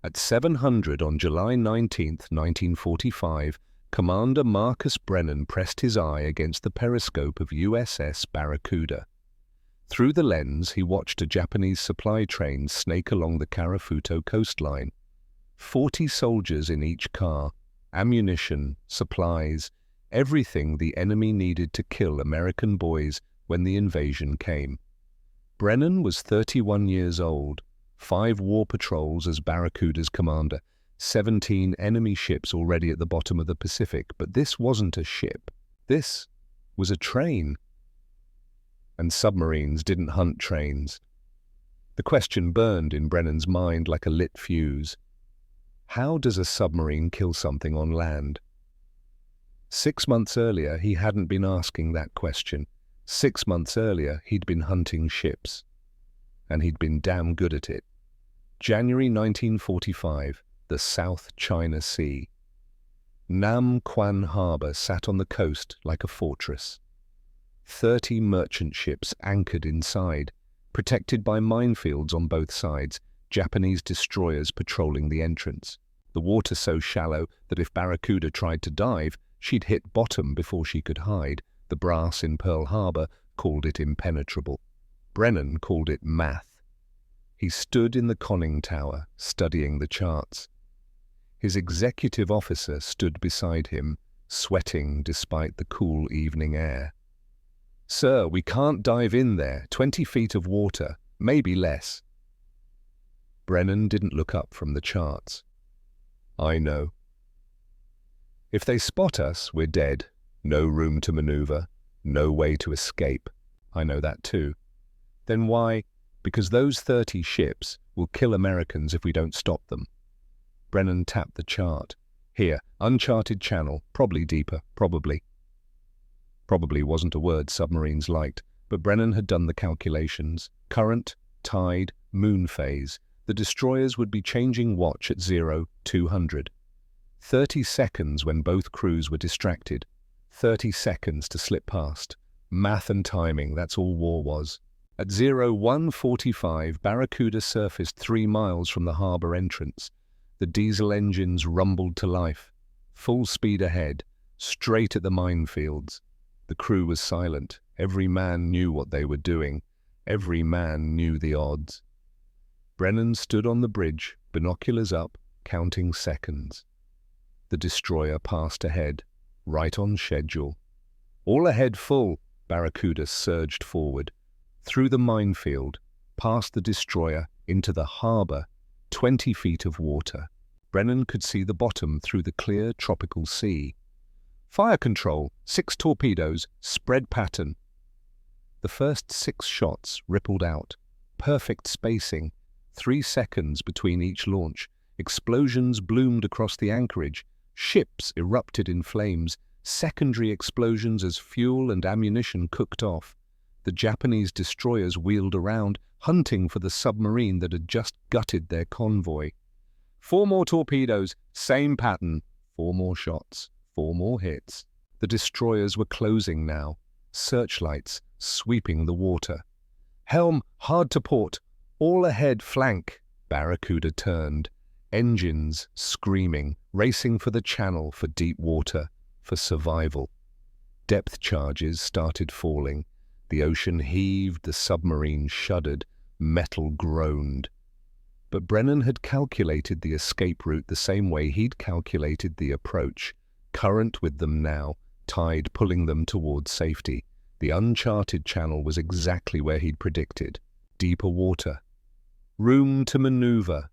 At 700 on July 19, 1945, Commander Marcus Brennan pressed his eye against the periscope of USS Barracuda. Through the lens, he watched a Japanese supply train snake along the Karafuto coastline. 40 soldiers in each car, ammunition, supplies, everything the enemy needed to kill American boys when the invasion came. Brennan was 31 years old, 5 war patrols as Barracuda's commander, 17 enemy ships already at the bottom of the Pacific, but this wasn't a ship. This was a train. And submarines didn't hunt trains. The question burned in Brennan's mind like a lit fuse. How does a submarine kill something on land? 6 months earlier, he hadn't been asking that question. 6 months earlier, he'd been hunting ships. And he'd been damn good at it. January 1945, the South China Sea. Nam Quan Harbor sat on the coast like a fortress. 30 merchant ships anchored inside, protected by minefields on both sides, Japanese destroyers patrolling the entrance. The water so shallow that if Barracuda tried to dive, she'd hit bottom before she could hide. The brass in Pearl Harbor called it impenetrable. Brennan called it math. He stood in the conning tower, studying the charts. His executive officer stood beside him, sweating despite the cool evening air. "Sir, we can't dive in there. 20 feet of water, maybe less." Brennan didn't look up from the charts. "I know. If they spot us, we're dead. No room to maneuver, no way to escape. I know that too." "Then why?" "Because those 30 ships will kill Americans if we don't stop them." Brennan tapped the chart. "Here, uncharted channel, probably deeper, probably." Probably wasn't a word submarines liked, but Brennan had done the calculations. Current, tide, moon phase. The destroyers would be changing watch at 0200. 30 seconds when both crews were distracted. 30 seconds to slip past. Math and timing, that's all war was. At 0145, Barracuda surfaced 3 miles from the harbor entrance. The diesel engines rumbled to life. Full speed ahead, straight at the minefields. The crew was silent. Every man knew what they were doing. Every man knew the odds. Brennan stood on the bridge, binoculars up, counting seconds. The destroyer passed ahead, right on schedule. "All ahead full," Barracuda surged forward. Through the minefield, past the destroyer, into the harbor, 20 feet of water. Brennan could see the bottom through the clear tropical sea. "Fire control, 6 torpedoes, spread pattern." The first 6 shots rippled out. Perfect spacing, 3 seconds between each launch. Explosions bloomed across the anchorage. Ships erupted in flames. Secondary explosions as fuel and ammunition cooked off. The Japanese destroyers wheeled around, hunting for the submarine that had just gutted their convoy. 4 more torpedoes, same pattern. 4 more shots. 4 more hits. The destroyers were closing now, searchlights sweeping the water. "Helm, hard to port. All ahead, flank." Barracuda turned. Engines screaming, racing for the channel, for deep water, for survival. Depth charges started falling. The ocean heaved, the submarine shuddered, metal groaned. But Brennan had calculated the escape route the same way he'd calculated the approach. Current with them now, tide pulling them towards safety. The uncharted channel was exactly where he'd predicted. Deeper water. Room to maneuver.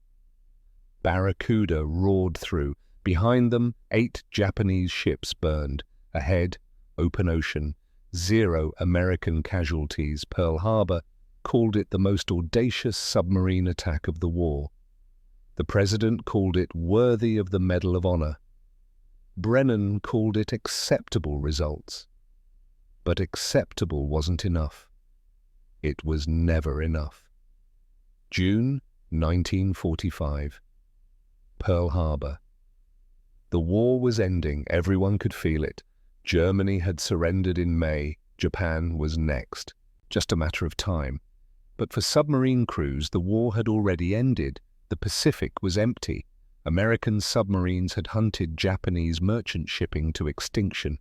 Barracuda roared through. Behind them, 8 Japanese ships burned. Ahead, open ocean. 0 American casualties. Pearl Harbor called it the most audacious submarine attack of the war. The president called it worthy of the Medal of Honor. Brennan called it acceptable results. But acceptable wasn't enough. It was never enough. June 1945. Pearl Harbor. The war was ending, everyone could feel it. Germany had surrendered in May, Japan was next. Just a matter of time. But for submarine crews, the war had already ended. The Pacific was empty. American submarines had hunted Japanese merchant shipping to extinction.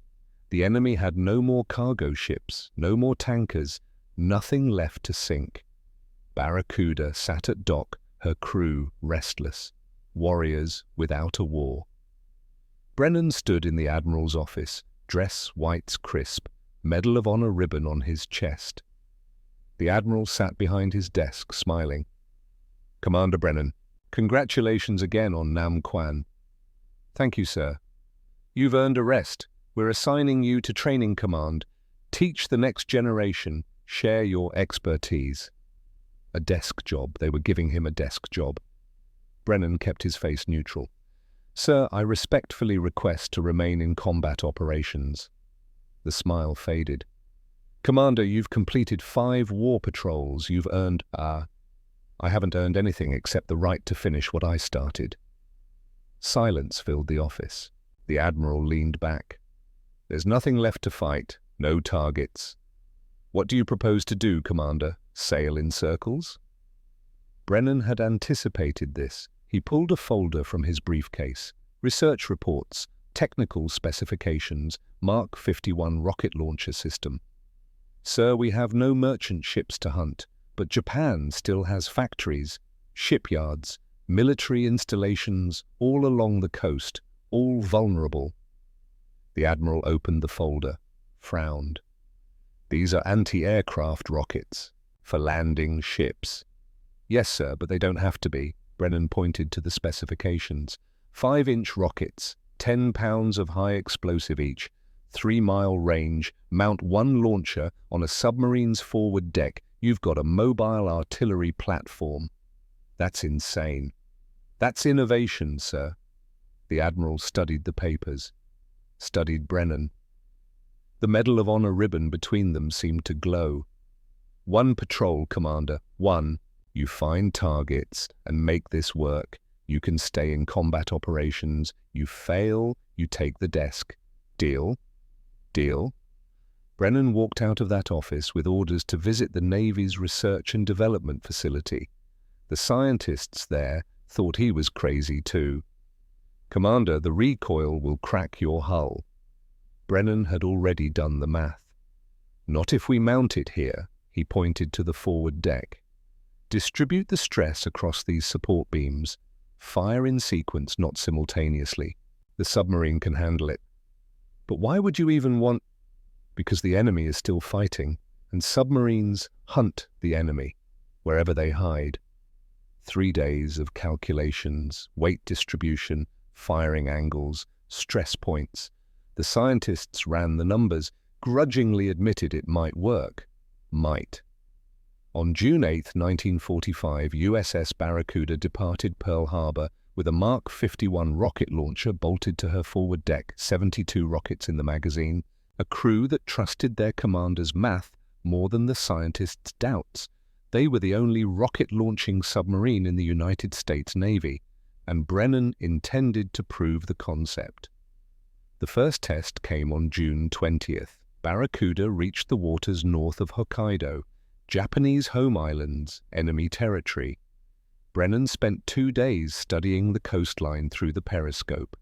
The enemy had no more cargo ships, no more tankers, nothing left to sink. Barracuda sat at dock, her crew restless, warriors without a war. Brennan stood in the Admiral's office, dress whites crisp, Medal of Honor ribbon on his chest. The Admiral sat behind his desk, smiling. "Commander Brennan, congratulations again on Nam Quan." "Thank you, sir. You've earned a rest. We're assigning you to training command. Teach the next generation. Share your expertise." A desk job. They were giving him a desk job. Brennan kept his face neutral. "Sir, I respectfully request to remain in combat operations." The smile faded. "Commander, you've completed 5 war patrols. You've earned, I haven't earned anything except the right to finish what I started." Silence filled the office. The Admiral leaned back. "There's nothing left to fight, no targets. What do you propose to do, Commander? Sail in circles?" Brennan had anticipated this. He pulled a folder from his briefcase. Research reports, technical specifications, Mark 51 rocket launcher system. "Sir, we have no merchant ships to hunt, but Japan still has factories, shipyards, military installations all along the coast, all vulnerable." The Admiral opened the folder, frowned. "These are anti-aircraft rockets, for landing ships." "Yes, sir, but they don't have to be." Brennan pointed to the specifications. 5-inch rockets, 10 pounds of high explosive each, 3-mile range, mount 1 launcher on a submarine's forward deck. You've got a mobile artillery platform. That's insane. That's innovation, sir. The Admiral studied the papers, studied Brennan. The Medal of Honor ribbon between them seemed to glow. "1 patrol, Commander, 1. You find targets and make this work. You can stay in combat operations. You fail, you take the desk. Deal? Deal?" Brennan walked out of that office with orders to visit the Navy's research and development facility. The scientists there thought he was crazy too. "Commander, the recoil will crack your hull." Brennan had already done the math. "Not if we mount it here," he pointed to the forward deck. "Distribute the stress across these support beams. Fire in sequence, not simultaneously. The submarine can handle it." "But why would you even want—" "Because the enemy is still fighting, and submarines hunt the enemy, wherever they hide." 3 days of calculations, weight distribution, firing angles, stress points. The scientists ran the numbers, grudgingly admitted it might work. Might. On June 8, 1945, USS Barracuda departed Pearl Harbor with a Mark 51 rocket launcher bolted to her forward deck, 72 rockets in the magazine, a crew that trusted their commander's math more than the scientists' doubts. They were the only rocket-launching submarine in the United States Navy, and Brennan intended to prove the concept. The first test came on June 20th. Barracuda reached the waters north of Hokkaido, Japanese home islands, enemy territory. Brennan spent 2 days studying the coastline through the periscope,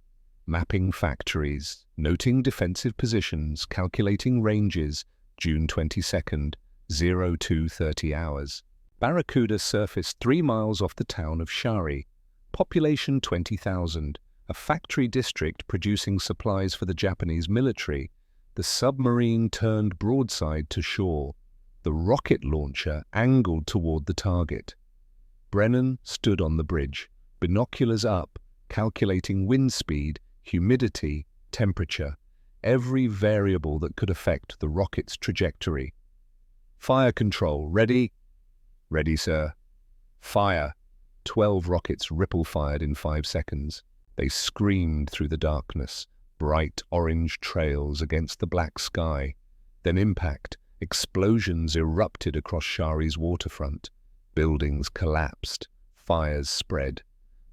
mapping factories, noting defensive positions, calculating ranges. June 22nd, 02:30 hours. Barracuda surfaced 3 miles off the town of Shari. Population 20,000, a factory district producing supplies for the Japanese military. The submarine turned broadside to shore. The rocket launcher angled toward the target. Brennan stood on the bridge, binoculars up, calculating wind speed, humidity, temperature, every variable that could affect the rocket's trajectory. "Fire control, ready?" "Ready, sir." "Fire." 12 rockets ripple-fired in 5 seconds. They screamed through the darkness, bright orange trails against the black sky. Then impact. Explosions erupted across Shari's waterfront. Buildings collapsed. Fires spread.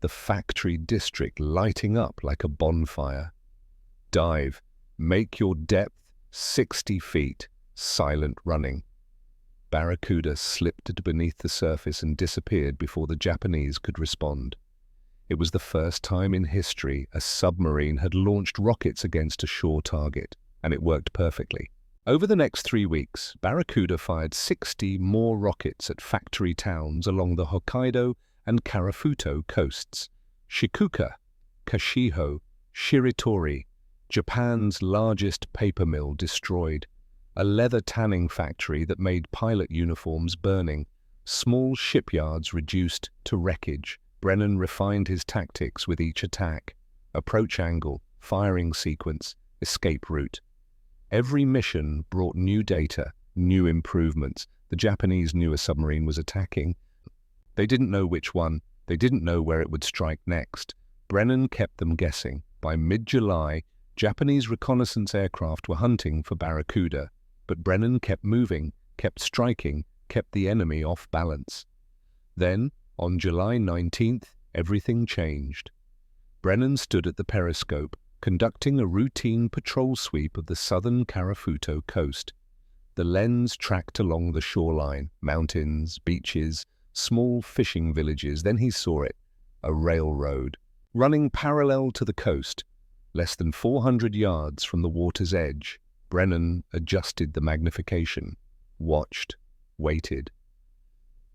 The factory district lighting up like a bonfire. "Dive. Make your depth 60 feet. Silent running." Barracuda slipped beneath the surface and disappeared before the Japanese could respond. It was the first time in history a submarine had launched rockets against a shore target, and it worked perfectly. Over the next 3 weeks, Barracuda fired 60 more rockets at factory towns along the Hokkaido and Karafuto coasts. Shikuka, Kashiho, Shiritori, Japan's largest paper mill destroyed, a leather tanning factory that made pilot uniforms burning, small shipyards reduced to wreckage. Brennan refined his tactics with each attack: approach angle, firing sequence, escape route. Every mission brought new data, new improvements. The Japanese knew a submarine was attacking. They didn't know which one. They didn't know where it would strike next. Brennan kept them guessing. By mid-July, Japanese reconnaissance aircraft were hunting for Barracuda, but Brennan kept moving, kept striking, kept the enemy off balance. Then, on July 19th, everything changed. Brennan stood at the periscope, conducting a routine patrol sweep of the southern Karafuto coast. The lens tracked along the shoreline, mountains, beaches, small fishing villages. Then he saw it, a railroad, running parallel to the coast, less than 400 yards from the water's edge. Brennan adjusted the magnification, watched, waited.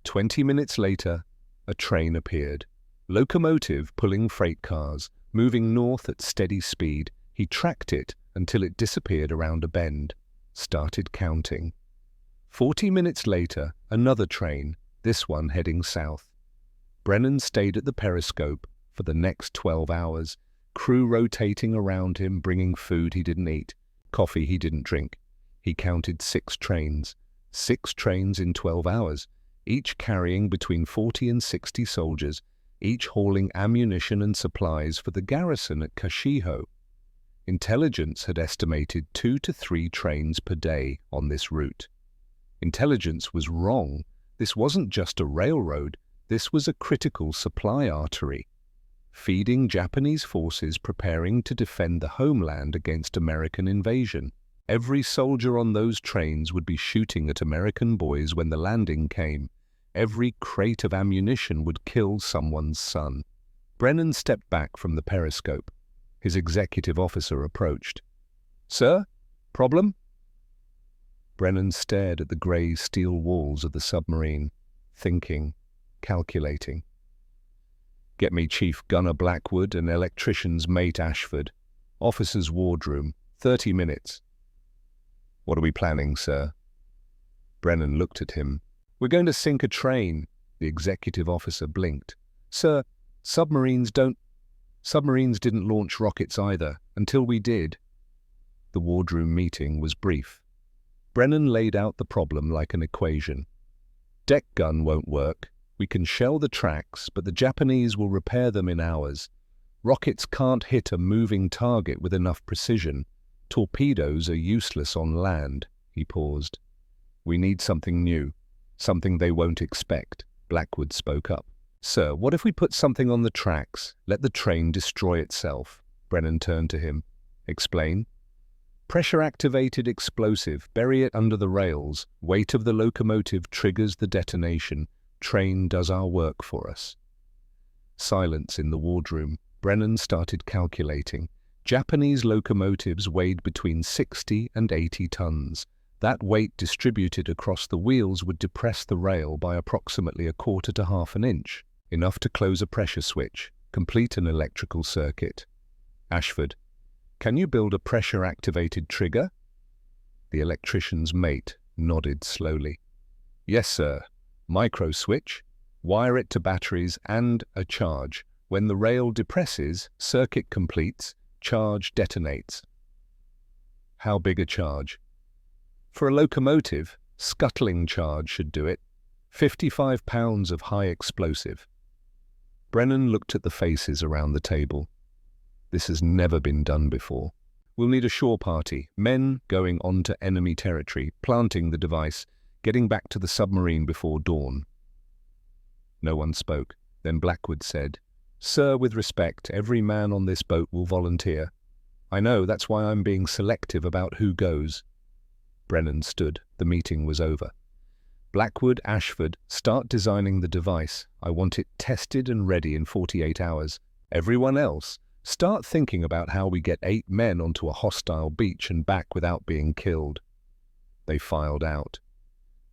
20 minutes later, a train appeared. Locomotive pulling freight cars, moving north at steady speed. He tracked it until it disappeared around a bend, started counting. 40 minutes later, another train, this one heading south. Brennan stayed at the periscope for the next 12 hours, crew rotating around him, bringing food he didn't eat, coffee he didn't drink. He counted 6 trains in 12 hours, each carrying between 40 and 60 soldiers, each hauling ammunition and supplies for the garrison at Kashiho. Intelligence had estimated 2 to 3 trains per day on this route. Intelligence was wrong. This wasn't just a railroad, this was a critical supply artery, feeding Japanese forces preparing to defend the homeland against American invasion. Every soldier on those trains would be shooting at American boys when the landing came. Every crate of ammunition would kill someone's son. Brennan stepped back from the periscope. His executive officer approached. "Sir, problem?" Brennan stared at the grey steel walls of the submarine, thinking, calculating. "Get me Chief Gunner Blackwood and Electrician's Mate Ashford. Officer's wardroom, 30 minutes. "What are we planning, sir?" Brennan looked at him. "We're going to sink a train." The executive officer blinked. "Sir, submarines didn't launch rockets either, until we did." The wardroom meeting was brief. Brennan laid out the problem like an equation. "Deck gun won't work. We can shell the tracks, but the Japanese will repair them in hours. Rockets can't hit a moving target with enough precision. Torpedoes are useless on land." He paused. "We need something new, something they won't expect." Blackwood spoke up. "Sir, what if we put something on the tracks, let the train destroy itself?" Brennan turned to him. "Explain." "Pressure-activated explosive, bury it under the rails. Weight of the locomotive triggers the detonation. Train does our work for us." Silence in the wardroom. Brennan started calculating. Japanese locomotives weighed between 60 and 80 tons. That weight distributed across the wheels would depress the rail by approximately 1/4 to 1/2 an inch, enough to close a pressure switch, complete an electrical circuit. "Ashford, can you build a pressure-activated trigger?" The electrician's mate nodded slowly. "Yes, sir. Micro switch, wire it to batteries and a charge. When the rail depresses, circuit completes, charge detonates." "How big a charge?" "For a locomotive, scuttling charge should do it. 55 pounds of high explosive." Brennan looked at the faces around the table. "This has never been done before. We'll need a shore party, men going onto enemy territory, planting the device, getting back to the submarine before dawn." No one spoke. Then Blackwood said, "Sir, with respect, every man on this boat will volunteer. I know, that's why I'm being selective about who goes." Brennan stood. The meeting was over. Blackwood, Ashford, start designing the device. I want it tested and ready in 48 hours. Everyone else, start thinking about how we get 8 men onto a hostile beach and back without being killed. They filed out.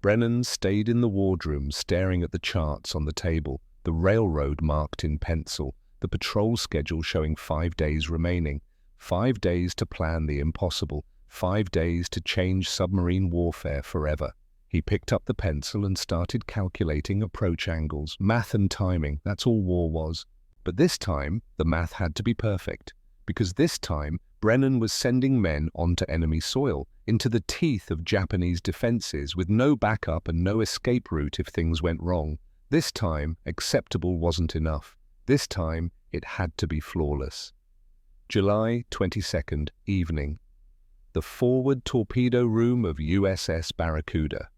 Brennan stayed in the wardroom staring at the charts on the table, the railroad marked in pencil, the patrol schedule showing 5 days remaining, 5 days to plan the impossible, 5 days to change submarine warfare forever. He picked up the pencil and started calculating approach angles, math and timing. That's all war was. But this time, the math had to be perfect, because this time, Brennan was sending men onto enemy soil, into the teeth of Japanese defenses with no backup and no escape route if things went wrong. This time, acceptable wasn't enough. This time, it had to be flawless. July 22nd, evening. The forward torpedo room of USS Barracuda.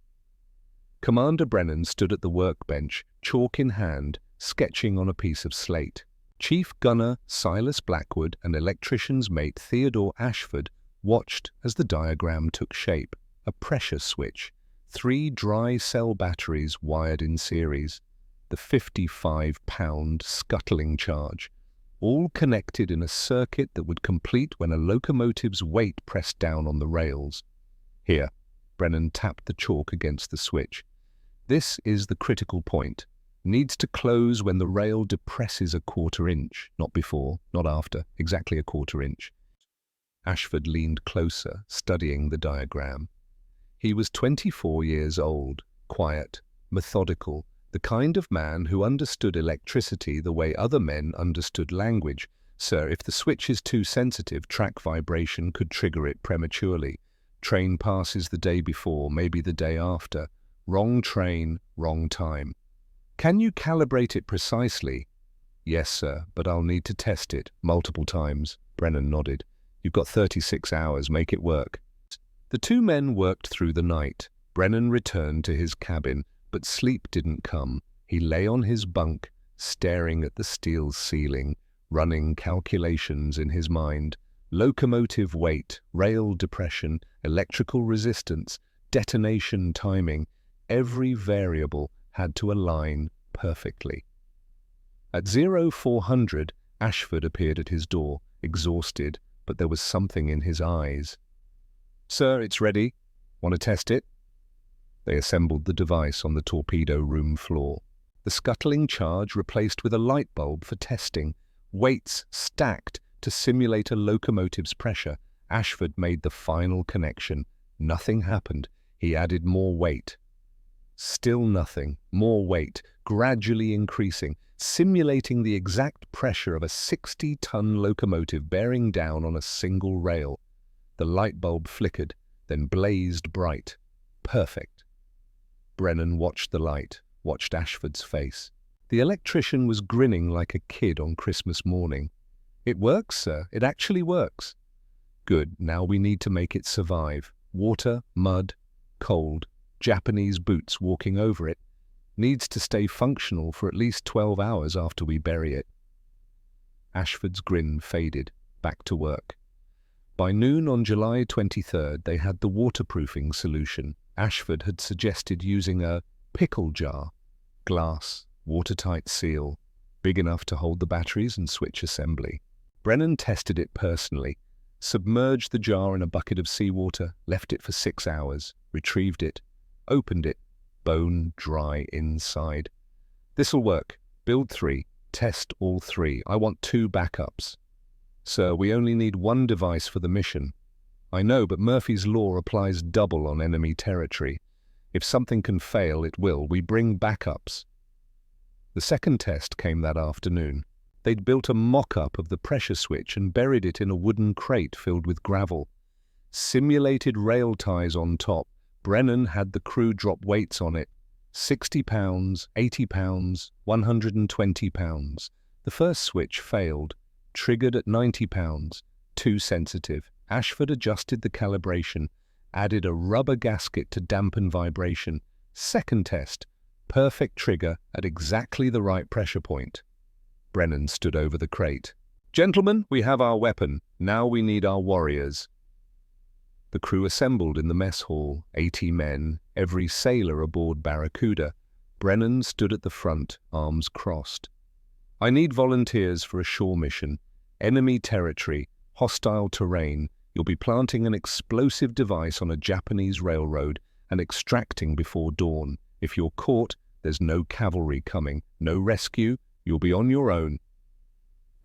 Commander Brennan stood at the workbench, chalk in hand, sketching on a piece of slate. Chief Gunner Silas Blackwood and electrician's mate Theodore Ashford watched as the diagram took shape. A pressure switch, 3 dry cell batteries wired in series, the 55-pound scuttling charge, all connected in a circuit that would complete when a locomotive's weight pressed down on the rails. Here, Brennan tapped the chalk against the switch. This is the critical point. Needs to close when the rail depresses a 1/4 inch, not before, not after, exactly a 1/4 inch. Ashford leaned closer, studying the diagram. He was 24 years old, quiet, methodical, the kind of man who understood electricity the way other men understood language. Sir, if the switch is too sensitive, track vibration could trigger it prematurely. Train passes the day before, maybe the day after. Wrong train, wrong time. Can you calibrate it precisely? Yes, sir, but I'll need to test it multiple times. Brennan nodded. You've got 36 hours, make it work. The 2 men worked through the night. Brennan returned to his cabin, but sleep didn't come. He lay on his bunk, staring at the steel ceiling, running calculations in his mind. Locomotive weight, rail depression, electrical resistance, detonation timing. Every variable had to align perfectly. At 0400, Ashford appeared at his door, exhausted, but there was something in his eyes. Sir, it's ready. Want to test it? They assembled the device on the torpedo room floor. The scuttling charge replaced with a light bulb for testing. Weights stacked to simulate a locomotive's pressure. Ashford made the final connection. Nothing happened. He added more weight. Still nothing. More weight, gradually increasing, simulating the exact pressure of a 60-ton locomotive bearing down on a single rail. The light bulb flickered, then blazed bright. Perfect. Brennan watched the light, watched Ashford's face. The electrician was grinning like a kid on Christmas morning. It works, sir. It actually works. Good. Now we need to make it survive. Water, mud, cold, Japanese boots walking over it. Needs to stay functional for at least 12 hours after we bury it. Ashford's grin faded. Back to work. By noon on July 23rd, they had the waterproofing solution. Ashford had suggested using a pickle jar, glass, watertight seal, big enough to hold the batteries and switch assembly. Brennan tested it personally, submerged the jar in a bucket of seawater, left it for 6 hours, retrieved it, opened it, bone dry inside. This'll work. Build 3. Test all 3. I want 2 backups. Sir, we only need 1 device for the mission. I know, but Murphy's Law applies double on enemy territory. If something can fail, it will. We bring backups. The second test came that afternoon. They'd built a mock-up of the pressure switch and buried it in a wooden crate filled with gravel. Simulated rail ties on top. Brennan had the crew drop weights on it. 60 pounds, 80 pounds, 120 pounds. The first switch failed. Triggered at 90 pounds. Too sensitive. Ashford adjusted the calibration. Added a rubber gasket to dampen vibration. Second test. Perfect trigger at exactly the right pressure point. Brennan stood over the crate. Gentlemen, we have our weapon. Now we need our warriors. The crew assembled in the mess hall, 80 men, every sailor aboard Barracuda. Brennan stood at the front, arms crossed. "I need volunteers for a shore mission. Enemy territory, hostile terrain. You'll be planting an explosive device on a Japanese railroad and extracting before dawn. If you're caught, there's no cavalry coming, no rescue. You'll be on your own."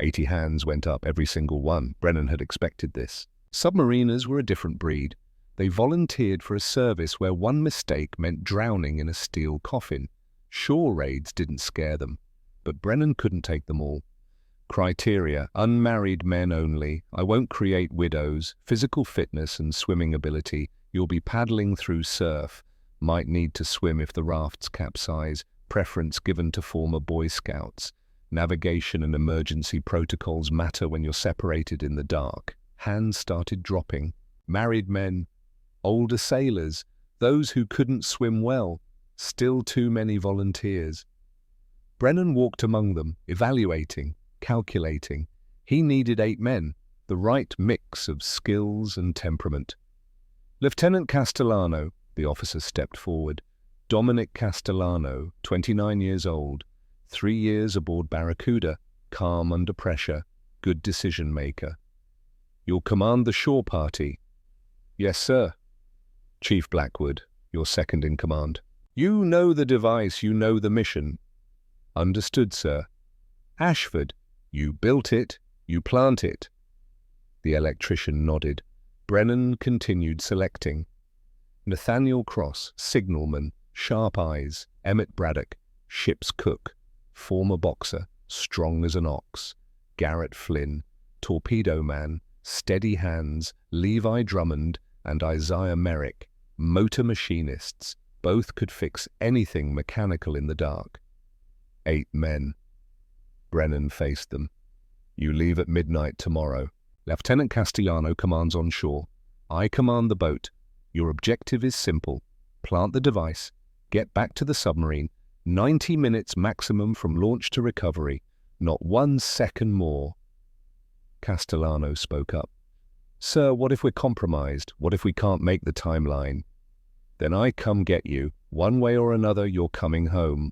80 hands went up, every single one. Brennan had expected this. Submariners were a different breed. They volunteered for a service where one mistake meant drowning in a steel coffin. Shore raids didn't scare them, but Brennan couldn't take them all. Criteria: unmarried men only. I won't create widows. Physical fitness and swimming ability. You'll be paddling through surf. Might need to swim if the rafts capsize. Preference given to former Boy Scouts. Navigation and emergency protocols matter when you're separated in the dark. Hands started dropping. Married men, older sailors, those who couldn't swim well. Still too many volunteers. Brennan walked among them, evaluating, calculating. He needed 8 men, the right mix of skills and temperament. "Lieutenant Castellano," the officer stepped forward. Dominic Castellano, 29 years old, 3 years aboard Barracuda, calm under pressure, good decision maker. "You'll command the shore party." "Yes, sir." "Chief Blackwood, you're second in command." "You know the device, you know the mission." "Understood, sir." "Ashford, you built it, you plant it." The electrician nodded. Brennan continued selecting. Nathaniel Cross, signalman, sharp eyes. Emmett Braddock, ship's cook, former boxer, strong as an ox. Garrett Flynn, torpedo man, steady hands. Levi Drummond and Isaiah Merrick, motor machinists. Both could fix anything mechanical in the dark. 8 men. Brennan faced them. "You leave at midnight tomorrow. Lieutenant Castellano commands on shore. I command the boat. Your objective is simple. Plant the device. Get back to the submarine. 90 minutes maximum from launch to recovery. Not 1 second more." Castellano spoke up. "Sir, what if we're compromised? What if we can't make the timeline?" "Then I come get you. One way or another, you're coming home."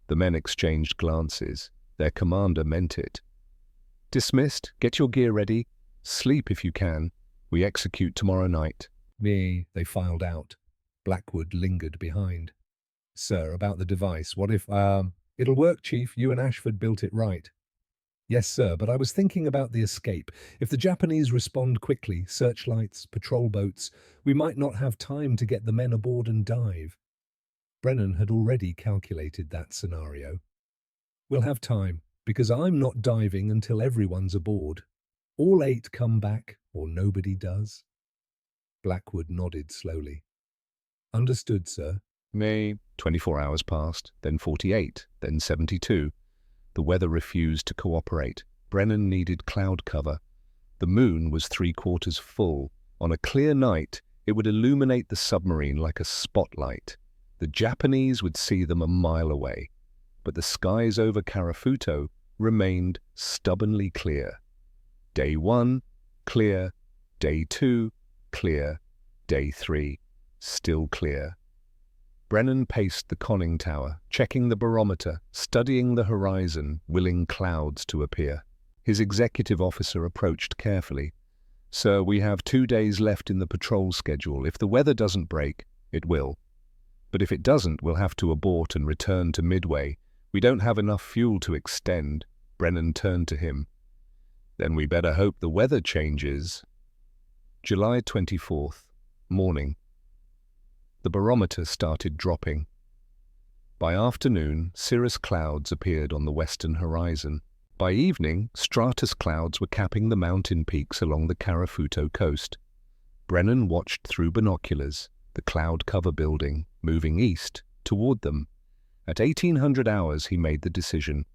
The men exchanged glances. Their commander meant it. "Dismissed. Get your gear ready. Sleep if you can. We execute tomorrow night." They filed out. Blackwood lingered behind. "Sir, about the device, what if, It'll work, Chief. You and Ashford built it right." "Yes, sir, but I was thinking about the escape. If the Japanese respond quickly, searchlights, patrol boats, we might not have time to get the men aboard and dive." Brennan had already calculated that scenario. "We'll have time, because I'm not diving until everyone's aboard. All 8 come back, or nobody does." Blackwood nodded slowly. "Understood, sir." 24 hours passed, then 48, then 72. The weather refused to cooperate. Brennan needed cloud cover. The moon was 3/4 full. On a clear night, it would illuminate the submarine like a spotlight. The Japanese would see them a mile away. But the skies over Karafuto remained stubbornly clear. Day 1, clear. Day 2, clear. Day 3, still clear. Brennan paced the conning tower, checking the barometer, studying the horizon, willing clouds to appear. His executive officer approached carefully. "Sir, we have 2 days left in the patrol schedule. If the weather doesn't break, it will. But if it doesn't, we'll have to abort and return to Midway. We don't have enough fuel to extend." Brennan turned to him. "Then we better hope the weather changes." July 24th, morning. The barometer started dropping. By afternoon, cirrus clouds appeared on the western horizon. By evening, stratus clouds were capping the mountain peaks along the Karafuto coast. Brennan watched through binoculars, the cloud cover building, moving east, toward them. At 1800 hours, he made the decision.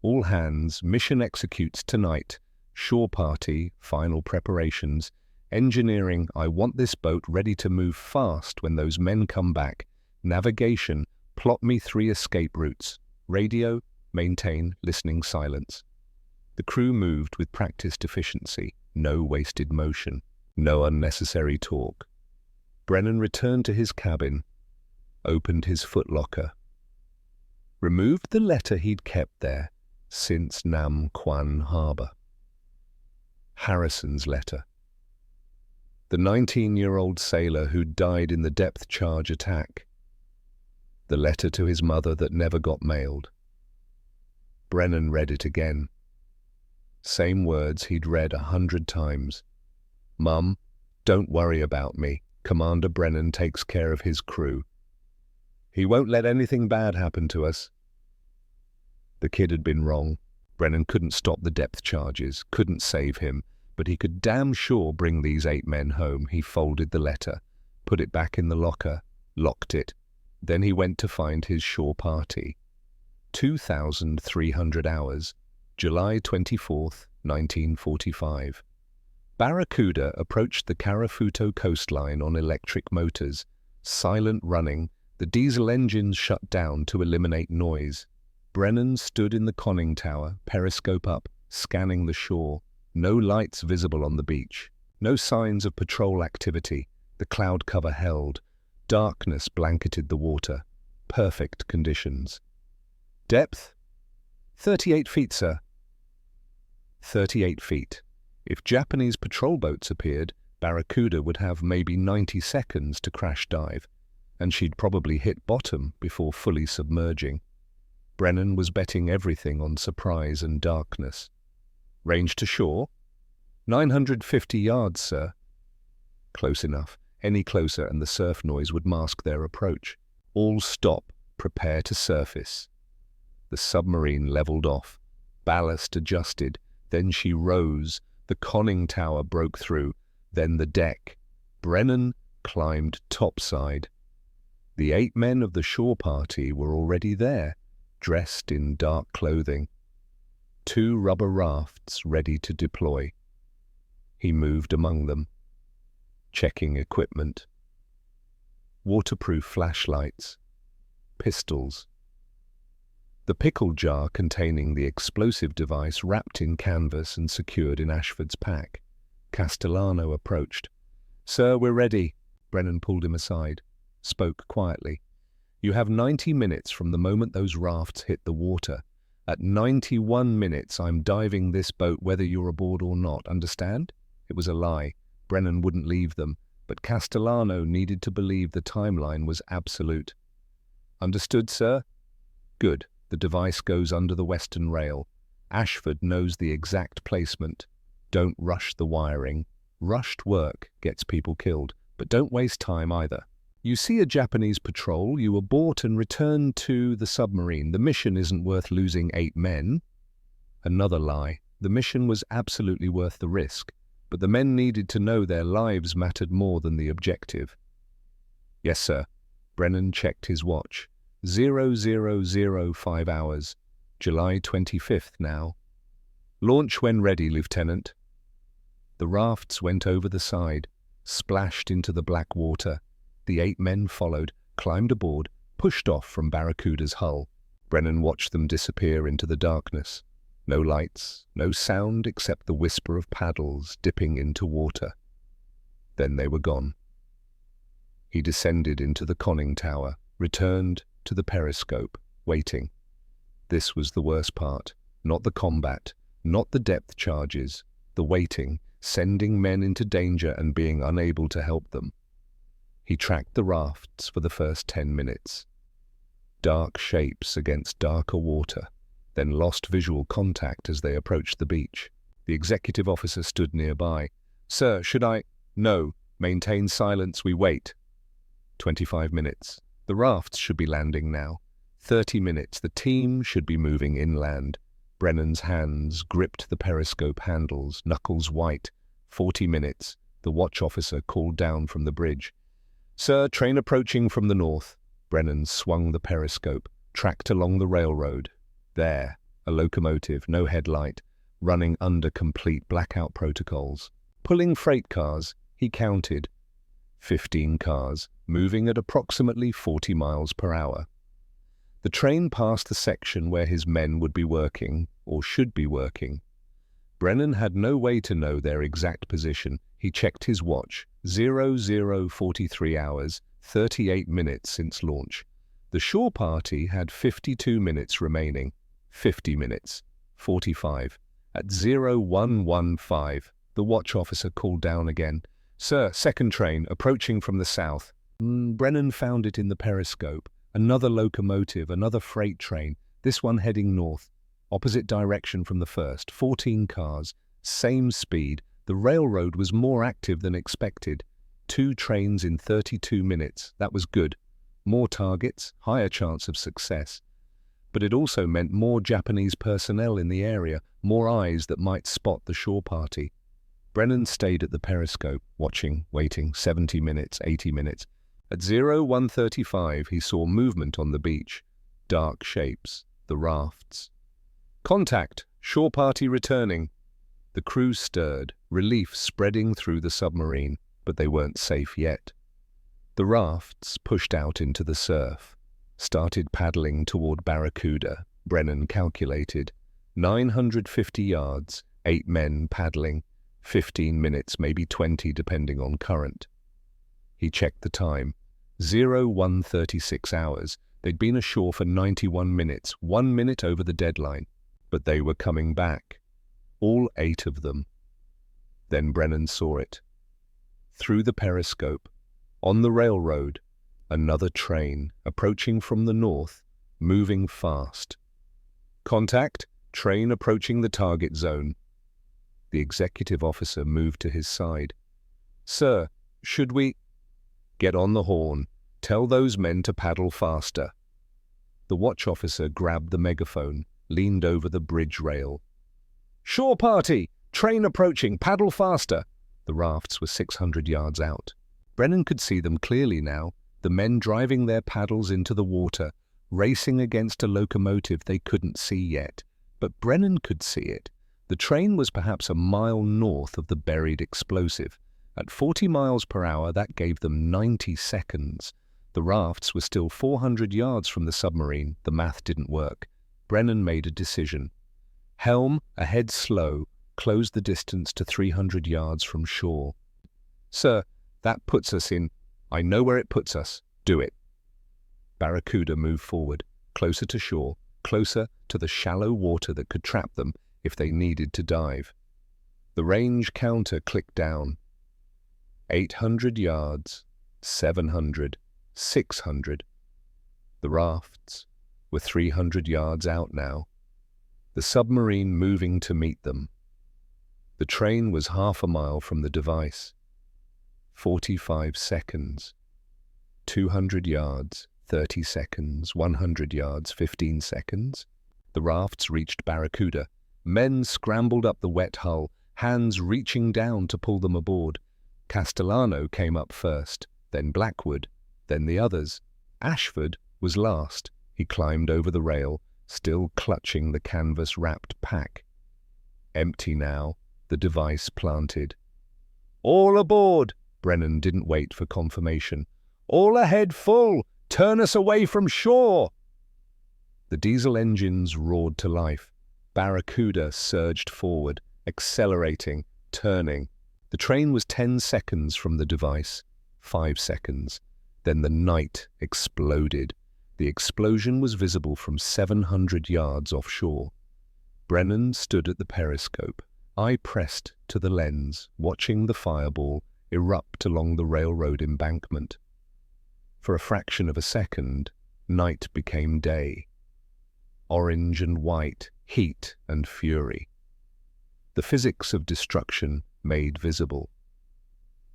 "All hands, mission executes tonight. Shore party, final preparations. Engineering, I want this boat ready to move fast when those men come back. Navigation, plot me 3 escape routes. Radio, maintain listening silence." The crew moved with practiced efficiency, no wasted motion. No unnecessary talk. Brennan returned to his cabin, opened his footlocker, removed the letter he'd kept there since Nam Quan Harbor. Harrison's letter. The 19-year-old sailor who'd died in the depth charge attack. The letter to his mother that never got mailed. Brennan read it again. Same words he'd read 100 times. "Mum, don't worry about me. Commander Brennan takes care of his crew. He won't let anything bad happen to us." The kid had been wrong. Brennan couldn't stop the depth charges, couldn't save him, but he could damn sure bring these 8 men home. He folded the letter, put it back in the locker, locked it. Then he went to find his shore party. 2,300 hours, July 24th, 1945. Barracuda approached the Karafuto coastline on electric motors, silent running, the diesel engines shut down to eliminate noise. Brennan stood in the conning tower, periscope up, scanning the shore. No lights visible on the beach. No signs of patrol activity. The cloud cover held. Darkness blanketed the water. Perfect conditions. Depth? 38 feet, sir. 38 feet. If Japanese patrol boats appeared, Barracuda would have maybe 90 seconds to crash dive, and she'd probably hit bottom before fully submerging. Brennan was betting everything on surprise and darkness. Range to shore? 950 yards, sir. Close enough. Any closer and the surf noise would mask their approach. All stop. Prepare to surface. The submarine leveled off. Ballast adjusted. Then she rose. The conning tower broke through. Then the deck. Brennan climbed topside. The 8 men of the shore party were already there, dressed in dark clothing. 2 rubber rafts ready to deploy. He moved among them, checking equipment. Waterproof flashlights, pistols. The pickle jar containing the explosive device wrapped in canvas and secured in Ashford's pack. Castellano approached. "Sir, we're ready." Brennan pulled him aside, spoke quietly. "You have 90 minutes from the moment those rafts hit the water. At 91 minutes, I'm diving this boat whether you're aboard or not, understand?" It was a lie. Brennan wouldn't leave them, but Castellano needed to believe the timeline was absolute. "Understood, sir?" "Good. The device goes under the western rail. Ashford knows the exact placement. Don't rush the wiring. Rushed work gets people killed, but don't waste time either. You see a Japanese patrol, you abort and return to the submarine. The mission isn't worth losing 8 men. Another lie. The mission was absolutely worth the risk, but the men needed to know their lives mattered more than the objective. "Yes, sir." Brennan checked his watch. 0005 hours. July 25th now. "Launch when ready, Lieutenant." The rafts went over the side, splashed into the black water. The 8 men followed, climbed aboard, pushed off from Barracuda's hull. Brennan watched them disappear into the darkness. No lights, no sound except the whisper of paddles dipping into water. Then they were gone. He descended into the conning tower, returned to the periscope, waiting. This was the worst part. Not the combat, not the depth charges, the waiting, sending men into danger and being unable to help them. He tracked the rafts for the first 10 minutes. Dark shapes against darker water, then lost visual contact as they approached the beach. The executive officer stood nearby. "Sir, should I—" "No. Maintain silence. We wait." 25 minutes. The rafts should be landing now. 30 minutes. The team should be moving inland. Brennan's hands gripped the periscope handles, knuckles white. 40 minutes. The watch officer called down from the bridge. "Sir, train approaching from the north." Brennan swung the periscope, tracked along the railroad. There, a locomotive, no headlight, running under complete blackout protocols. Pulling freight cars, he counted. 15 cars, moving at approximately 40 miles per hour. The train passed the section where his men would be working, or should be working. Brennan had no way to know their exact position. He checked his watch, 00:43 hours, 38 minutes since launch. The shore party had 52 minutes remaining. 50 minutes. 45. At 0115, the watch officer called down again. "Sir, second train, approaching from the south." Brennan found it in the periscope. Another locomotive, another freight train, this one heading north. Opposite direction from the first, 14 cars, same speed. The railroad was more active than expected. 2 trains in 32 minutes, that was good. More targets, higher chance of success. But it also meant more Japanese personnel in the area, more eyes that might spot the shore party. Brennan stayed at the periscope, watching, waiting, 70 minutes, 80 minutes. At 0135, he saw movement on the beach. Dark shapes, the rafts. "Contact! Shore party returning." The crew stirred, relief spreading through the submarine, but they weren't safe yet. The rafts pushed out into the surf, started paddling toward Barracuda. Brennan calculated. 950 yards, 8 men paddling, 15 minutes, maybe 20 depending on current. He checked the time. 0136 hours. They'd been ashore for 91 minutes, 1 minute over the deadline. But they were coming back. All 8 of them. Then Brennan saw it. Through the periscope, on the railroad, another train, approaching from the north, moving fast. "Contact! Train approaching the target zone." The executive officer moved to his side. "Sir, should we—" "Get on the horn. Tell those men to paddle faster." The watch officer grabbed the megaphone, leaned over the bridge rail. "Shore party! Train approaching! Paddle faster!" The rafts were 600 yards out. Brennan could see them clearly now, the men driving their paddles into the water, racing against a locomotive they couldn't see yet. But Brennan could see it. The train was perhaps a mile north of the buried explosive. At 40 miles per hour, that gave them 90 seconds. The rafts were still 400 yards from the submarine. The math didn't work. Brennan made a decision. Helm, ahead slow, closed the distance to 300 yards from shore. "Sir, that puts us in—" "I know where it puts us. Do it." Barracuda moved forward, closer to shore, closer to the shallow water that could trap them if they needed to dive. The range counter clicked down. 800 yards, 700, 600. The rafts were 300 yards out now. The submarine moving to meet them. The train was half a mile from the device. 45 seconds. 200 yards, 30 seconds. 100 yards, 15 seconds. The rafts reached Barracuda. Men scrambled up the wet hull, hands reaching down to pull them aboard. Castellano came up first, then Blackwood, then the others. Ashford was last. He climbed over the rail, still clutching the canvas-wrapped pack. Empty now, the device planted. "All aboard!" Brennan didn't wait for confirmation. "All ahead full! Turn us away from shore!" The diesel engines roared to life. Barracuda surged forward, accelerating, turning. The train was 10 seconds from the device. 5 seconds. Then the night exploded. The explosion was visible from 700 yards offshore. Brennan stood at the periscope, eye pressed to the lens, watching the fireball erupt along the railroad embankment. For a fraction of a second, night became day. Orange and white, heat and fury. The physics of destruction made visible.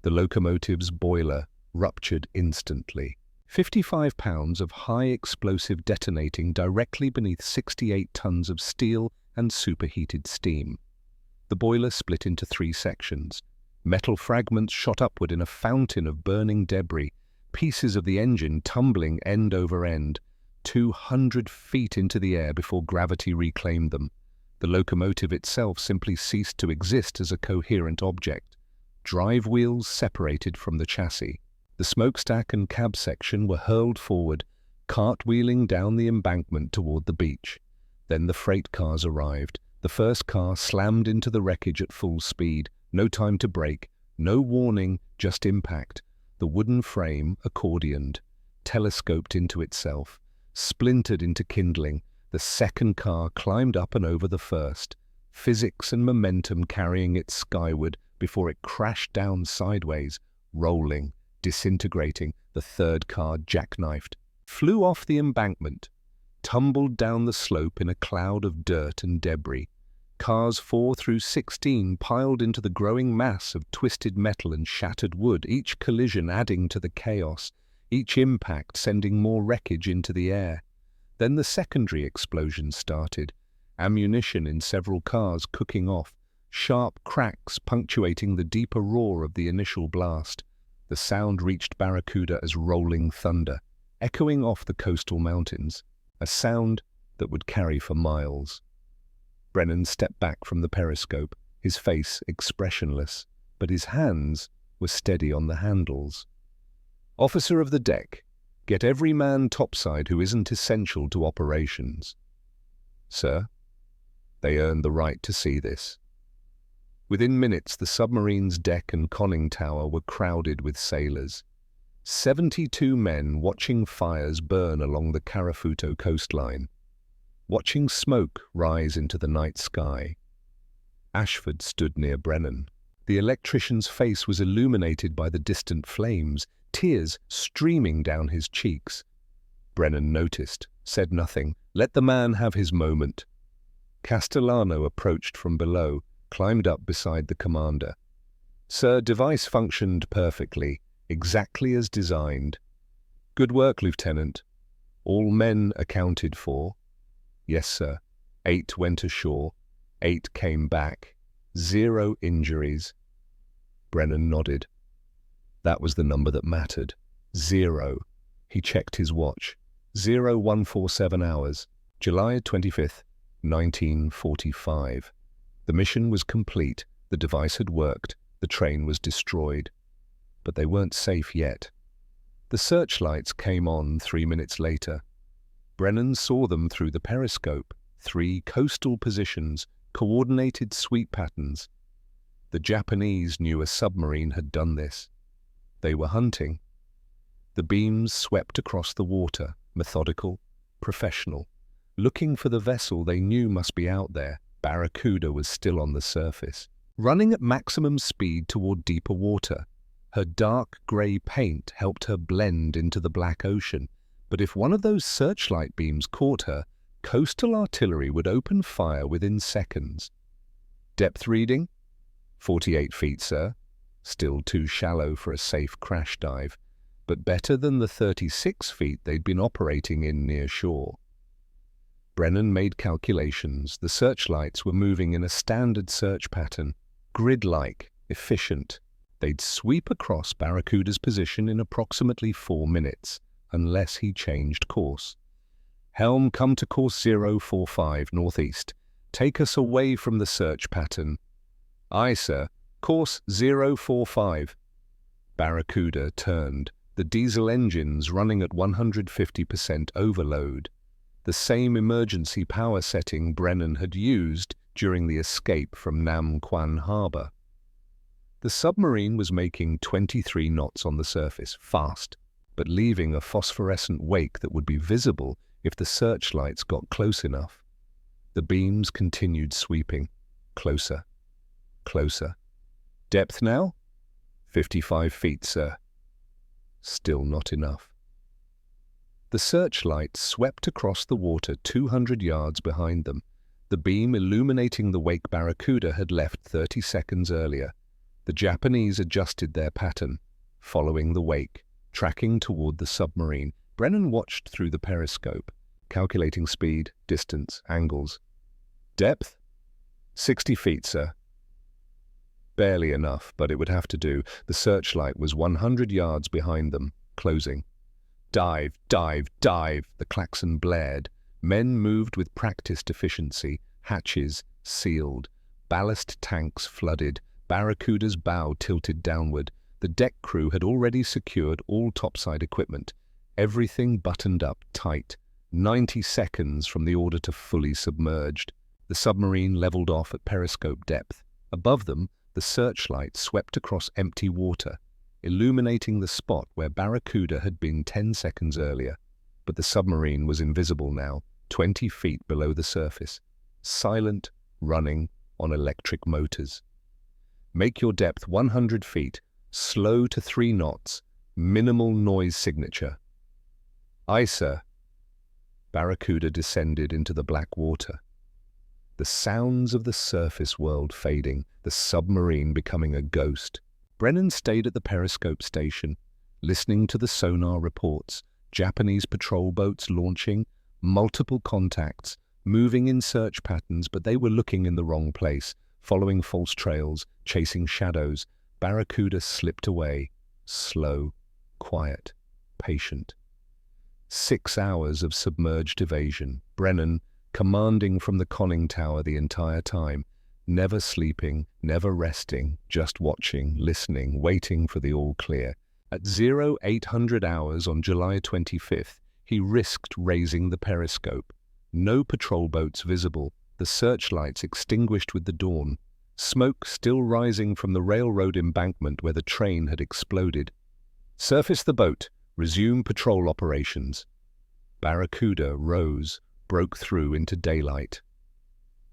The locomotive's boiler ruptured instantly. 55 pounds of high explosive detonating directly beneath 68 tons of steel and superheated steam. The boiler split into 3 sections. Metal fragments shot upward in a fountain of burning debris, pieces of the engine tumbling end over end, 200 feet into the air before gravity reclaimed them. The locomotive itself simply ceased to exist as a coherent object. Drive wheels separated from the chassis. The smokestack and cab section were hurled forward, cartwheeling down the embankment toward the beach. Then the freight cars arrived, the The first car slammed into the wreckage at full speed. No time to brake, no warning, just impact. The wooden frame accordioned, telescoped into itself, splintered into kindling. The second car climbed up and over the first, physics and momentum carrying it skyward before it crashed down sideways, rolling, disintegrating. The third car jackknifed, flew off the embankment, tumbled down the slope in a cloud of dirt and debris. Cars 4 through 16 piled into the growing mass of twisted metal and shattered wood, each collision adding to the chaos, each impact sending more wreckage into the air. Then the secondary explosion started, ammunition in several cars cooking off, sharp cracks punctuating the deeper roar of the initial blast. The sound reached Barracuda as rolling thunder, echoing off the coastal mountains, a sound that would carry for miles. Brennan stepped back from the periscope, his face expressionless, but his hands were steady on the handles. "Officer of the deck, get every man topside who isn't essential to operations." "Sir?" They earned the right to see this. Within minutes, the submarine's deck and conning tower were crowded with sailors. 72 men watching fires burn along the Carafuto coastline, watching smoke rise into the night sky. Ashford stood near Brennan. The electrician's face was illuminated by the distant flames, tears streaming down his cheeks. Brennan noticed, said nothing, let the man have his moment. Castellano approached from below, climbed up beside the commander. "Sir, device functioned perfectly, exactly as designed." "Good work, Lieutenant." "All men accounted for?" "Yes, sir. 8 went ashore, 8 came back. 0 injuries." Brennan nodded. That was the number that mattered. 0. He checked his watch. 0147 hours. July 25th, 1945. The mission was complete. The device had worked. The train was destroyed. But they weren't safe yet. The searchlights came on 3 minutes later. Brennan saw them through the periscope. 3 coastal positions, coordinated sweep patterns. The Japanese knew a submarine had done this. They were hunting. The beams swept across the water, methodical, professional, looking for the vessel they knew must be out there. Barracuda was still on the surface, running at maximum speed toward deeper water. Her dark grey paint helped her blend into the black ocean, but if one of those searchlight beams caught her, coastal artillery would open fire within seconds. Depth reading? 48 feet, sir. Still too shallow for a safe crash dive, but better than the 36 feet they'd been operating in near shore. Brennan made calculations. The searchlights were moving in a standard search pattern, grid-like, efficient. They'd sweep across Barracuda's position in approximately 4 minutes, unless he changed course. "Helm, come to course 045 northeast. Take us away from the search pattern." "Aye, sir. Course 045. Barracuda turned, the diesel engines running at 150% overload, the same emergency power setting Brennan had used during the escape from Nam Quan Harbor. The submarine was making 23 knots on the surface, fast, but leaving a phosphorescent wake that would be visible if the searchlights got close enough. The beams continued sweeping, closer, closer. "Depth now?" 55 feet, sir." Still not enough. The searchlight swept across the water 200 yards behind them. The beam illuminating the wake Barracuda had left 30 seconds earlier. The Japanese adjusted their pattern, following the wake, tracking toward the submarine. Brennan watched through the periscope, calculating speed, distance, angles. "Depth?" 60 feet, sir." Barely enough, but it would have to do. The searchlight was 100 yards behind them, closing. "Dive, dive, dive!" The klaxon blared. Men moved with practiced efficiency, hatches sealed, ballast tanks flooded, Barracuda's bow tilted downward. The deck crew had already secured all topside equipment, everything buttoned up tight, 90 seconds from the order to fully submerged. The submarine leveled off at periscope depth. Above them, the searchlight swept across empty water, illuminating the spot where Barracuda had been 10 seconds earlier. But the submarine was invisible now, 20 feet below the surface, silent, running on electric motors. Make your depth 100 feet, slow to 3 knots, minimal noise signature. Aye, sir. Barracuda descended into the black water. The sounds of the surface world fading, the submarine becoming a ghost. Brennan stayed at the periscope station, listening to the sonar reports, Japanese patrol boats launching, multiple contacts, moving in search patterns, but they were looking in the wrong place, following false trails, chasing shadows. Barracuda slipped away, slow, quiet, patient. 6 hours of submerged evasion. Brennan, commanding from the conning tower the entire time, never sleeping, never resting, just watching, listening, waiting for the all-clear. At 0800 hours on July 25th, he risked raising the periscope. No patrol boats visible, the searchlights extinguished with the dawn, smoke still rising from the railroad embankment where the train had exploded. Surface the boat, resume patrol operations. Barracuda rose, broke through into daylight.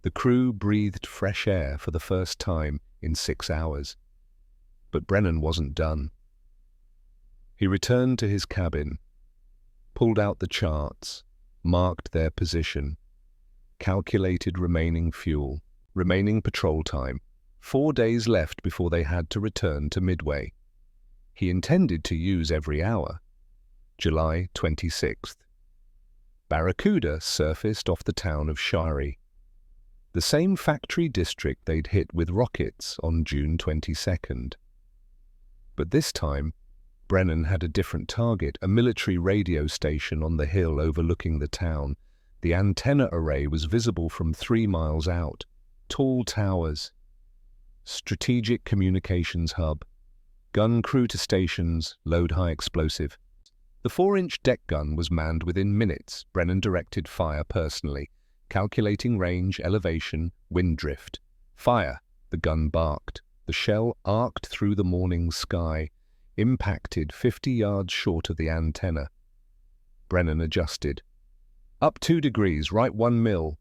The crew breathed fresh air for the first time in 6 hours. But Brennan wasn't done. He returned to his cabin, pulled out the charts, marked their position, calculated remaining fuel, remaining patrol time, 4 days left before they had to return to Midway. He intended to use every hour. July 26th. Barracuda surfaced off the town of Shari, the same factory district they'd hit with rockets on June 22nd. But this time, Brennan had a different target, a military radio station on the hill overlooking the town. The antenna array was visible from 3 miles out. Tall towers. Strategic communications hub. Gun crew to stations, load high explosive. The 4-inch deck gun was manned within minutes. Brennan directed fire personally, calculating range, elevation, wind drift. Fire, the gun barked. The shell arced through the morning sky, impacted 50 yards short of the antenna. Brennan adjusted. Up 2 degrees, right 1 mil.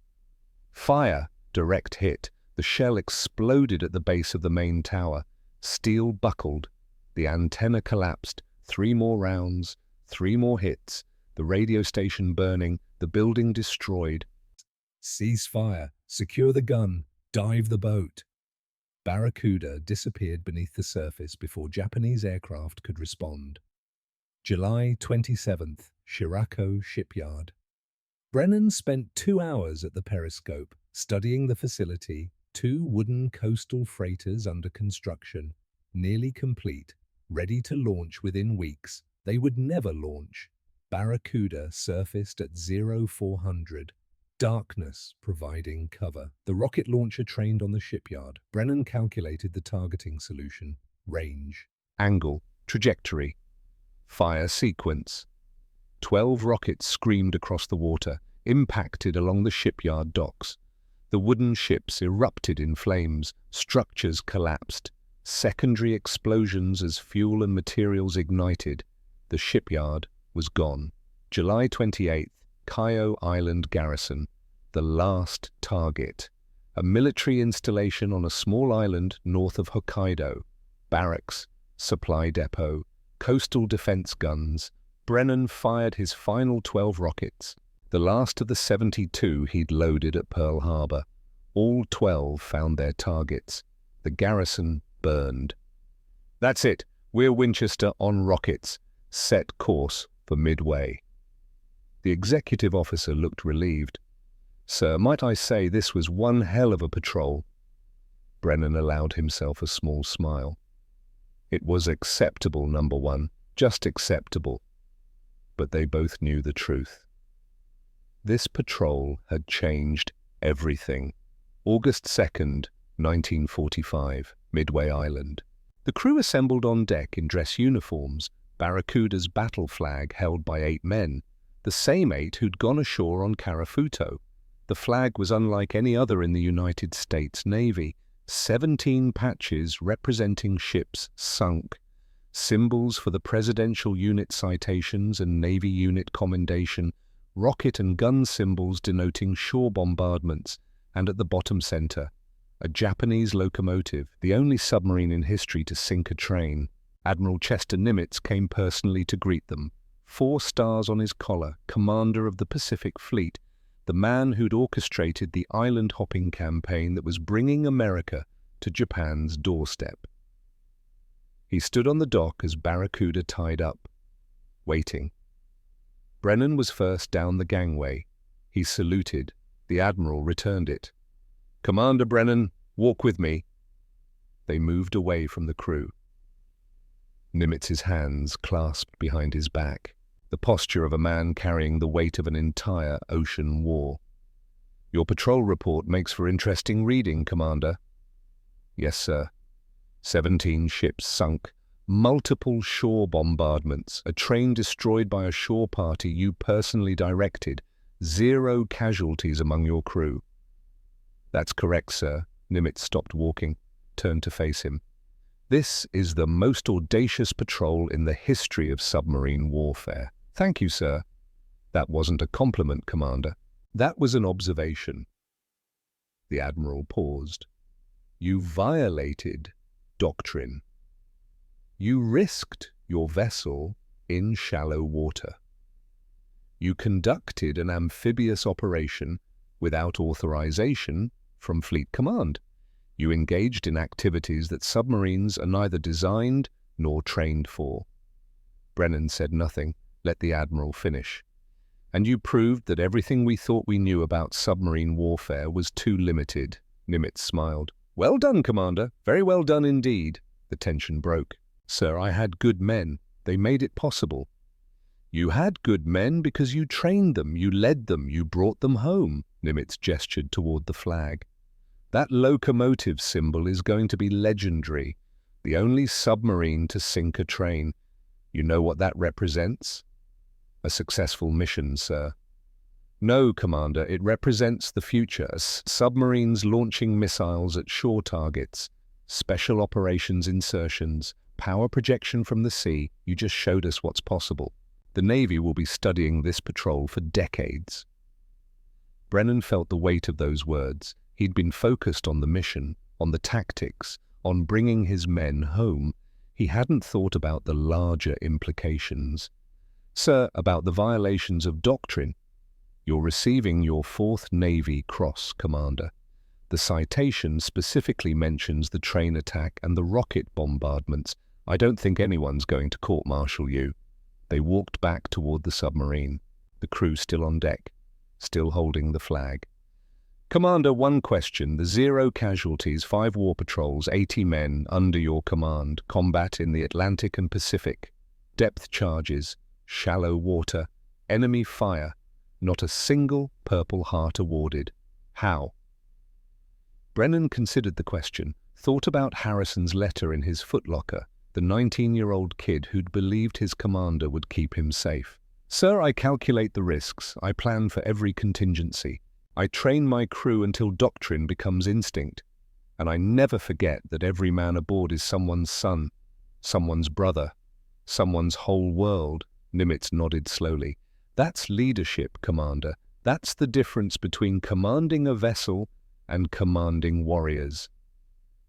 Fire, direct hit. The shell exploded at the base of the main tower. Steel buckled. The antenna collapsed. 3 more rounds. 3 more hits, the radio station burning, the building destroyed. Cease fire, secure the gun, dive the boat. Barracuda disappeared beneath the surface before Japanese aircraft could respond. July 27th, Shirako Shipyard. Brennan spent 2 hours at the periscope, studying the facility, 2 wooden coastal freighters under construction, nearly complete, ready to launch within weeks. They would never launch. Barracuda surfaced at 0400. Darkness providing cover. The rocket launcher trained on the shipyard. Brennan calculated the targeting solution. Range. Angle. Trajectory. Fire sequence. 12 rockets screamed across the water, impacted along the shipyard docks. The wooden ships erupted in flames. Structures collapsed. Secondary explosions as fuel and materials ignited. The shipyard was gone. July 28th, Kyo Island Garrison, the last target. A military installation on a small island north of Hokkaido. Barracks, supply depot, coastal defense guns. Brennan fired his final 12 rockets, the last of the 72 he'd loaded at Pearl Harbor. All 12 found their targets. The garrison burned. That's it. We're Winchester on rockets. Set course for Midway. The executive officer looked relieved. Sir, might I say this was one hell of a patrol? Brennan allowed himself a small smile. It was acceptable, number one, just acceptable. But they both knew the truth. This patrol had changed everything. August 2nd, 1945, Midway Island. The crew assembled on deck in dress uniforms, Barracuda's battle flag held by 8 men, the same 8 who'd gone ashore on Karafuto. The The flag was unlike any other in the United States Navy. 17 patches representing ships sunk, symbols for the Presidential Unit citations and Navy Unit commendation, rocket and gun symbols denoting shore bombardments, and at the bottom center, a Japanese locomotive, the only submarine in history to sink a train. Admiral Chester Nimitz came personally to greet them, 4 stars on his collar, commander of the Pacific Fleet, the man who'd orchestrated the island-hopping campaign that was bringing America to Japan's doorstep. He stood on the dock as Barracuda tied up, waiting. Brennan was first down the gangway. He saluted. The Admiral returned it. "Commander Brennan, walk with me." They moved away from the crew. Nimitz's hands clasped behind his back, the posture of a man carrying the weight of an entire ocean war. "Your patrol report makes for interesting reading, Commander." "Yes, sir. 17 ships sunk, multiple shore bombardments, a train destroyed by a shore party you personally directed, 0 casualties among your crew." "That's correct, sir." Nimitz stopped walking, turned to face him. "This is the most audacious patrol in the history of submarine warfare." "Thank you, sir." "That wasn't a compliment, Commander. That was an observation." The Admiral paused. "You violated doctrine. You risked your vessel in shallow water. You conducted an amphibious operation without authorization from Fleet Command. You engaged in activities that submarines are neither designed nor trained for." Brennan said nothing, let the Admiral finish. "And you proved that everything we thought we knew about submarine warfare was too limited." Nimitz smiled. "Well done, Commander. Very well done indeed." The tension broke. "Sir, I had good men. They made it possible." "You had good men because you trained them, you led them, you brought them home." Nimitz gestured toward the flag. "That locomotive symbol is going to be legendary. The only submarine to sink a train. You know what that represents?" "A successful mission, sir." "No, Commander, it represents the future. Submarines launching missiles at shore targets, special operations insertions, power projection from the sea. You just showed us what's possible. The Navy will be studying this patrol for decades." Brennan felt the weight of those words. He'd been focused on the mission, on the tactics, on bringing his men home. He hadn't thought about the larger implications. "Sir, about the violations of doctrine. You're receiving your 4th Navy Cross, Commander. The citation specifically mentions the train attack and the rocket bombardments. I don't think anyone's going to court-martial you." They walked back toward the submarine, the crew still on deck, still holding the flag. "Commander, one question. The 0 casualties, 5 war patrols, 80 men under your command, combat in the Atlantic and Pacific, depth charges, shallow water, enemy fire, not a single Purple Heart awarded. How?" Brennan considered the question, thought about Harrison's letter in his footlocker, the 19-year-old kid who'd believed his commander would keep him safe. "Sir, I calculate the risks. I plan for every contingency. I train my crew until doctrine becomes instinct. And I never forget that every man aboard is someone's son, someone's brother, someone's whole world." Nimitz nodded slowly. "That's leadership, Commander. That's the difference between commanding a vessel and commanding warriors."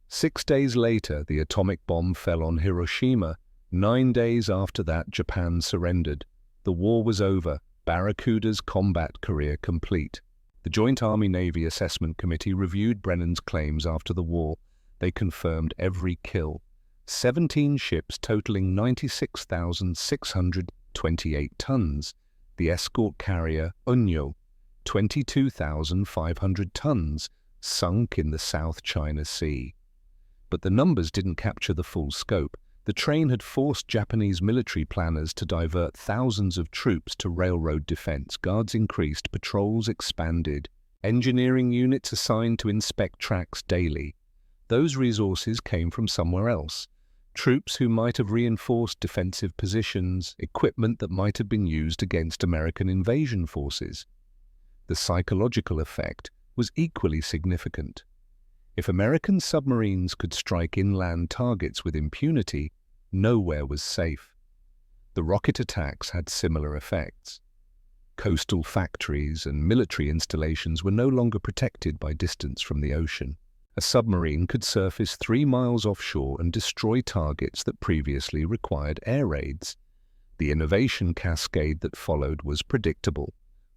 6 days later, the atomic bomb fell on Hiroshima. 9 days after that, Japan surrendered. The war was over, Barracuda's combat career complete. The Joint Army-Navy Assessment Committee reviewed Brennan's claims after the war. They confirmed every kill. 17 ships totaling 96,628 tons. The escort carrier Unyo, 22,500 tons, sunk in the South China Sea. But the numbers didn't capture the full scope. The train had forced Japanese military planners to divert thousands of troops to railroad defense. Guards increased, patrols expanded, engineering units assigned to inspect tracks daily. Those resources came from somewhere else. Troops who might have reinforced defensive positions, equipment that might have been used against American invasion forces. The psychological effect was equally significant. If American submarines could strike inland targets with impunity, nowhere was safe. The rocket attacks had similar effects. Coastal factories and military installations were no longer protected by distance from the ocean. A submarine could surface 3 miles offshore and destroy targets that previously required air raids. The innovation cascade that followed was predictable.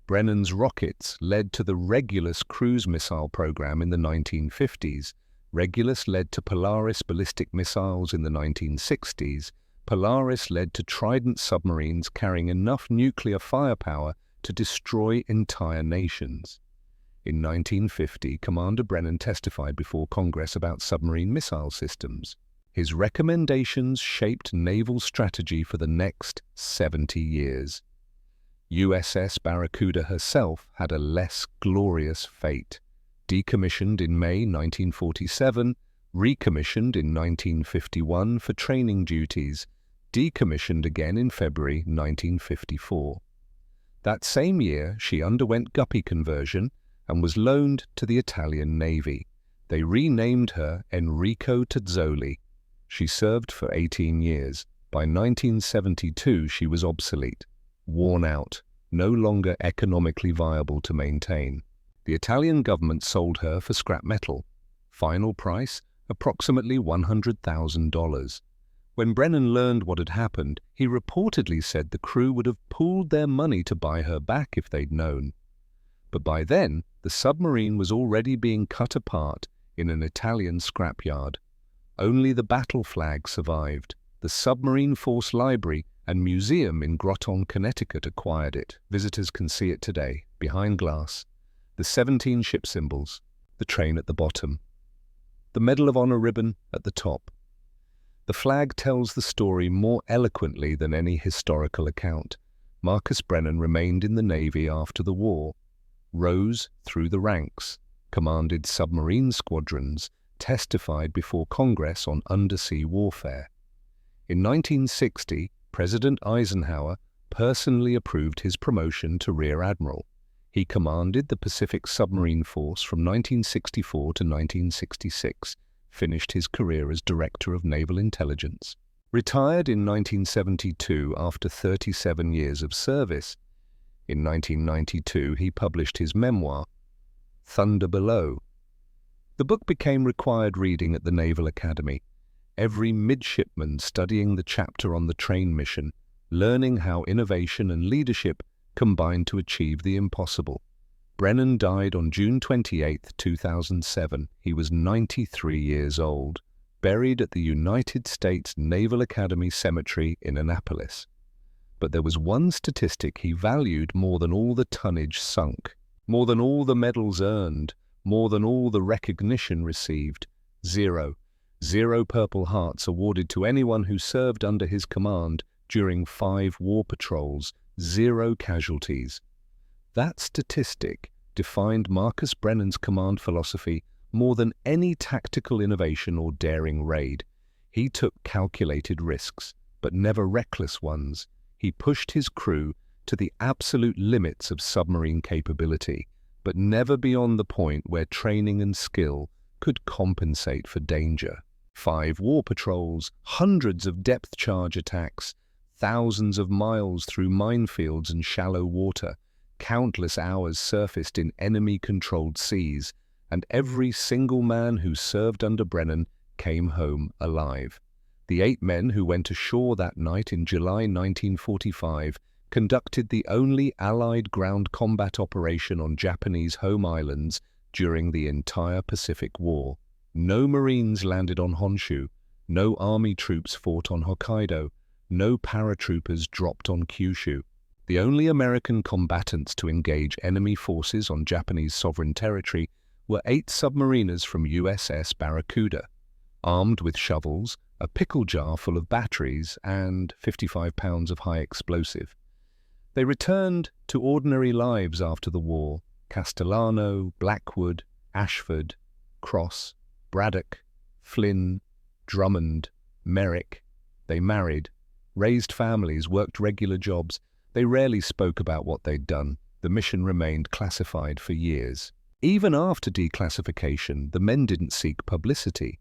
Brennan's rockets led to the Regulus cruise missile program in the 1950s. Regulus led to Polaris ballistic missiles in the 1960s. Polaris led to Trident submarines carrying enough nuclear firepower to destroy entire nations. In 1950, Commander Brennan testified before Congress about submarine missile systems. His recommendations shaped naval strategy for the next 70 years. USS Barracuda herself had a less glorious fate. Decommissioned in May 1947, recommissioned in 1951 for training duties, decommissioned again in February 1954. That same year, she underwent guppy conversion and was loaned to the Italian Navy. They renamed her Enrico Tazzoli. She served for 18 years. By 1972, she was obsolete, worn out, no longer economically viable to maintain. The Italian government sold her for scrap metal. Final price, approximately $100,000. When Brennan learned what had happened, he reportedly said the crew would have pooled their money to buy her back if they'd known. But by then, the submarine was already being cut apart in an Italian scrapyard. Only the battle flag survived. The Submarine Force Library and Museum in Groton, Connecticut acquired it. Visitors can see it today, behind glass. The 17 ship symbols, the train at the bottom, the Medal of Honor ribbon at the top. The flag tells the story more eloquently than any historical account. Marcus Brennan remained in the Navy after the war, rose through the ranks, commanded submarine squadrons, testified before Congress on undersea warfare. In 1960, President Eisenhower personally approved his promotion to Rear Admiral. He commanded the Pacific Submarine Force from 1964 to 1966, finished his career as Director of Naval Intelligence. Retired in 1972 after 37 years of service. In 1992, he published his memoir, Thunder Below. The book became required reading at the Naval Academy. Every midshipman studying the chapter on the train mission, learning how innovation and leadership combined to achieve the impossible. Brennan died on June 28, 2007. He was 93 years old, buried at the United States Naval Academy Cemetery in Annapolis. But there was one statistic he valued more than all the tonnage sunk, more than all the medals earned, more than all the recognition received. Zero. 0 Purple Hearts awarded to anyone who served under his command during 5 war patrols, 0 casualties. That statistic defined Marcus Brennan's command philosophy more than any tactical innovation or daring raid. He took calculated risks, but never reckless ones. He pushed his crew to the absolute limits of submarine capability, but never beyond the point where training and skill could compensate for danger. 5 war patrols, hundreds of depth charge attacks, thousands of miles through minefields and shallow water, countless hours surfaced in enemy-controlled seas, and every single man who served under Brennan came home alive. The 8 men who went ashore that night in July 1945 conducted the only Allied ground combat operation on Japanese home islands during the entire Pacific War. No Marines landed on Honshu, no Army troops fought on Hokkaido, no paratroopers dropped on Kyushu. The only American combatants to engage enemy forces on Japanese sovereign territory were 8 submariners from USS Barracuda, armed with shovels, a pickle jar full of batteries, and 55 pounds of high explosive. They returned to ordinary lives after the war. Castellano, Blackwood, Ashford, Cross, Braddock, Flynn, Drummond, Merrick. They married, raised families, worked regular jobs. They rarely spoke about what they'd done. The mission remained classified for years. Even after declassification, the men didn't seek publicity.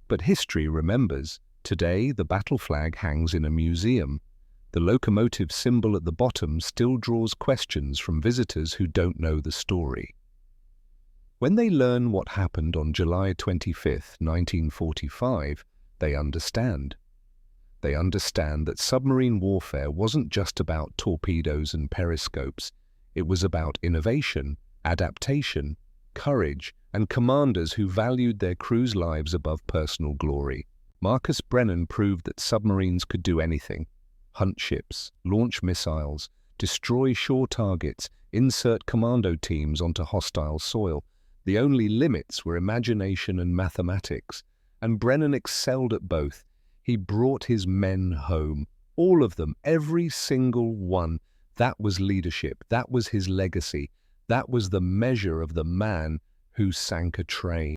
But history remembers. Today, the battle flag hangs in a museum. The locomotive symbol at the bottom still draws questions from visitors who don't know the story. When they learn what happened on July 25, 1945, they understand. They understand that submarine warfare wasn't just about torpedoes and periscopes. It was about innovation, adaptation, courage, and commanders who valued their crews' lives above personal glory. Marcus Brennan proved that submarines could do anything: hunt ships, launch missiles, destroy shore targets, insert commando teams onto hostile soil. The only limits were imagination and mathematics, and Brennan excelled at both. He brought his men home, all of them, every single one. That was leadership. That was his legacy. That was the measure of the man who sank a train.